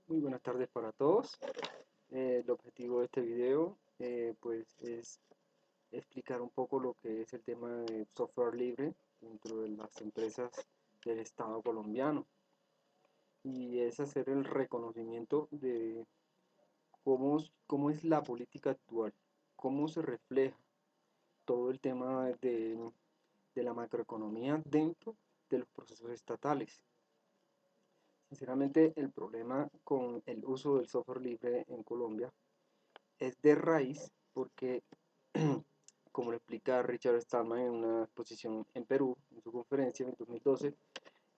Muy buenas tardes para todos. El objetivo de este video pues es explicar un poco lo que es el tema de software libre dentro de las empresas del Estado colombiano, y es hacer el reconocimiento de cómo es la política actual, cómo se refleja todo el tema de la macroeconomía dentro de los procesos estatales. Sinceramente, el problema con el uso del software libre en Colombia es de raíz porque, como lo explica Richard Stallman en una exposición en Perú, en su conferencia en el 2012,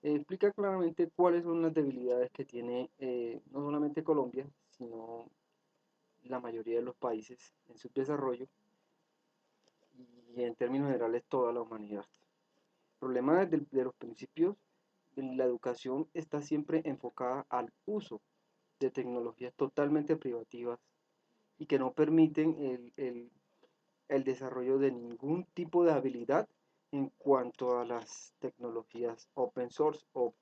explica claramente cuáles son las debilidades que tiene no solamente Colombia, sino la mayoría de los países en su desarrollo y en términos generales toda la humanidad. El problema de los principios de la educación está siempre enfocada al uso de tecnologías totalmente privativas y que no permiten el desarrollo de ningún tipo de habilidad en cuanto a las tecnologías open source o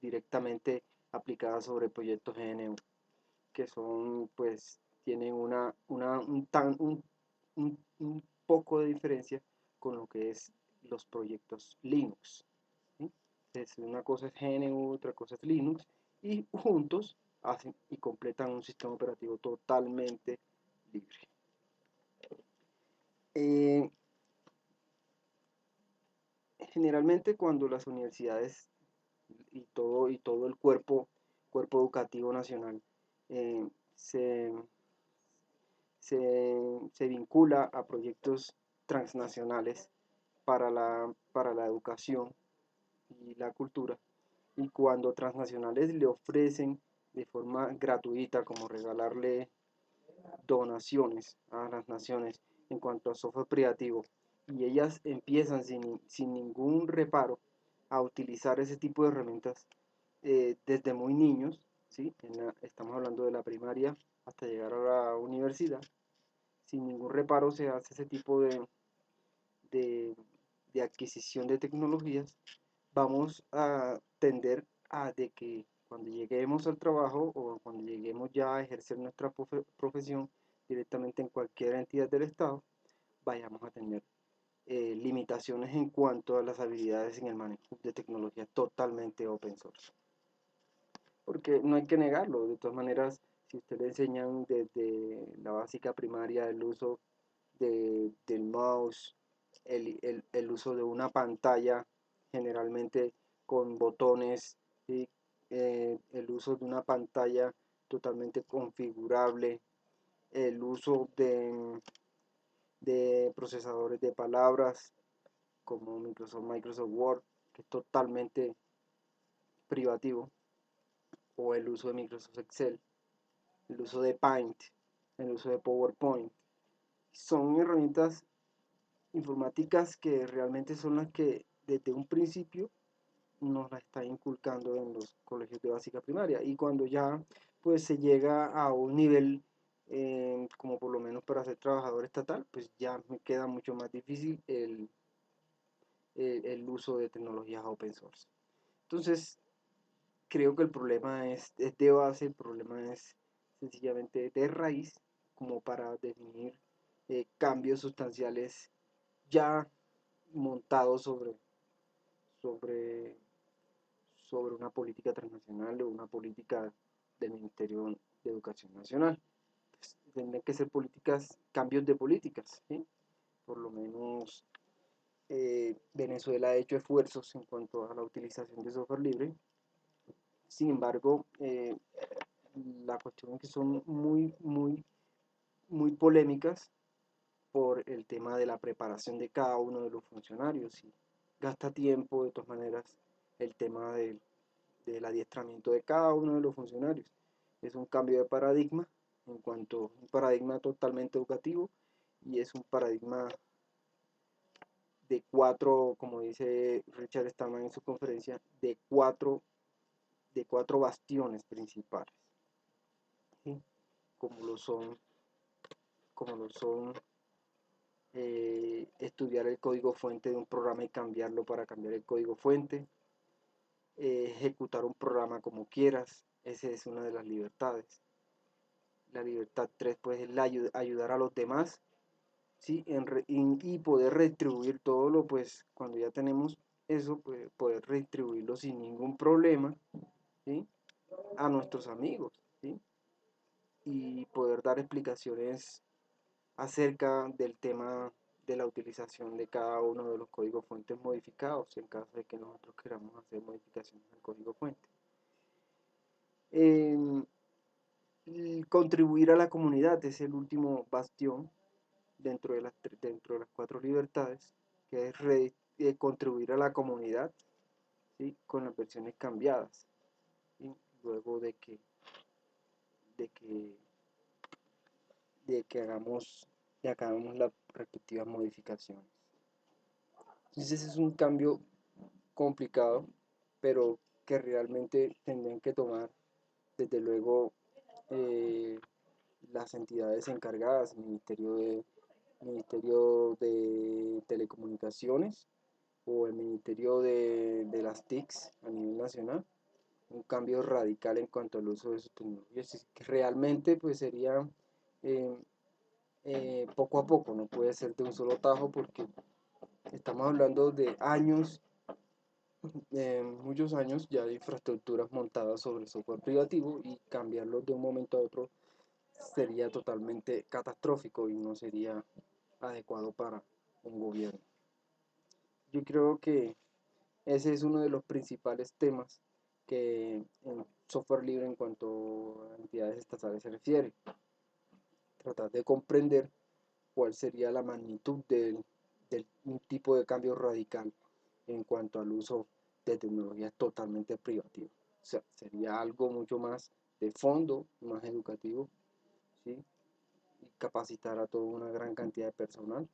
directamente aplicadas sobre proyectos GNU, que son, pues, tienen un poco de diferencia con lo que es los proyectos Linux, ¿sí? Una cosa es GNU, otra cosa es Linux, y juntos hacen y completan un sistema operativo totalmente libre. Eh, Generalmente cuando las universidades y todo el cuerpo educativo nacional eh, se, se vincula a proyectos transnacionales para la educación y la cultura, y cuando transnacionales le ofrecen de forma gratuita, como regalarle donaciones a las naciones en cuanto a software privativo, y ellas empiezan sin ningún reparo a utilizar ese tipo de herramientas desde muy niños, ¿sí? Estamos hablando de la primaria hasta llegar a la universidad. Sin ningún reparo se hace ese tipo de, de adquisición de tecnologías. Vamos a tender a de que cuando lleguemos al trabajo o cuando lleguemos ya a ejercer nuestra profesión directamente en cualquier entidad del Estado, vayamos a tener limitaciones en cuanto a las habilidades en el manejo de tecnología totalmente open source. Porque no hay que negarlo, de todas maneras, si usted le enseñan desde la básica primaria el uso del mouse, el uso de una pantalla generalmente con botones, ¿sí? El uso de una pantalla totalmente configurable, el uso de procesadores de palabras como Microsoft Word, que es totalmente privativo, o el uso de Microsoft Excel, el uso de Paint, el uso de PowerPoint. Son herramientas informáticas que realmente son las que desde un principio nos la está inculcando en los colegios de básica primaria, y cuando ya pues se llega a un nivel como por lo menos para ser trabajador estatal, pues ya me queda mucho más difícil el uso de tecnologías open source. Entonces creo que el problema es de base, el problema es sencillamente de raíz, como para definir cambios sustanciales ya montados sobre, sobre una política transnacional o una política del Ministerio de Educación Nacional. Pues, tendrían que ser políticas, cambios de políticas, ¿sí? Por lo menos Venezuela ha hecho esfuerzos en cuanto a la utilización de software libre. Sin embargo, la cuestión es que son muy polémicas por el tema de la preparación de cada uno de los funcionarios, y gasta tiempo de todas maneras el tema del adiestramiento de cada uno de los funcionarios. Es un cambio de paradigma en cuanto a un paradigma totalmente educativo, y es un paradigma de cuatro, como dice Richard Stallman en su conferencia, de cuatro bastiones principales, ¿sí? como lo son, como lo son estudiar el código fuente de un programa y cambiarlo para cambiar el código fuente, ejecutar un programa como quieras, Esa es una de las libertades. La libertad 3 pues es ayudar a los demás, ¿sí? Y poder retribuir todo lo, pues cuando ya tenemos eso, pues, poder retribuirlo sin ningún problema, ¿sí? A nuestros amigos, ¿sí? Y poder dar explicaciones acerca del tema de la utilización de cada uno de los códigos fuentes modificados en caso de que nosotros queramos hacer modificaciones al código fuente. Contribuir a la comunidad es el último bastión dentro de las 4 libertades, que es contribuir a la comunidad, ¿sí? Con las versiones cambiadas, ¿sí? Luego de que, hagamos las respectivas modificaciones. Entonces ese es un cambio complicado, pero que realmente tendrán que tomar, desde luego, las entidades encargadas, el Ministerio de Telecomunicaciones o el Ministerio de las TICs a nivel nacional, un cambio radical en cuanto al uso de sus tecnologías, que realmente pues sería eh, poco a poco, no puede ser de un solo tajo porque estamos hablando de años, muchos años ya de infraestructuras montadas sobre el software privativo, y cambiarlo de un momento a otro sería totalmente catastrófico y no sería adecuado para un gobierno. Yo creo que ese es uno de los principales temas que en software libre en cuanto a entidades estatales se refiere. Tratar de comprender cuál sería la magnitud del un tipo de cambio radical en cuanto al uso de tecnologías totalmente privativas. O sea, sería algo mucho más de fondo, más educativo, ¿sí? Y capacitar a toda una gran cantidad de personal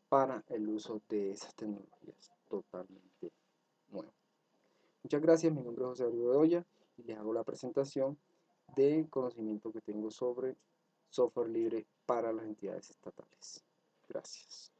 para el uso de esas tecnologías totalmente nuevas. Muchas gracias, mi nombre es José Mario Bedoya y les hago la presentación de conocimiento que tengo sobre software libre para las entidades estatales. Gracias.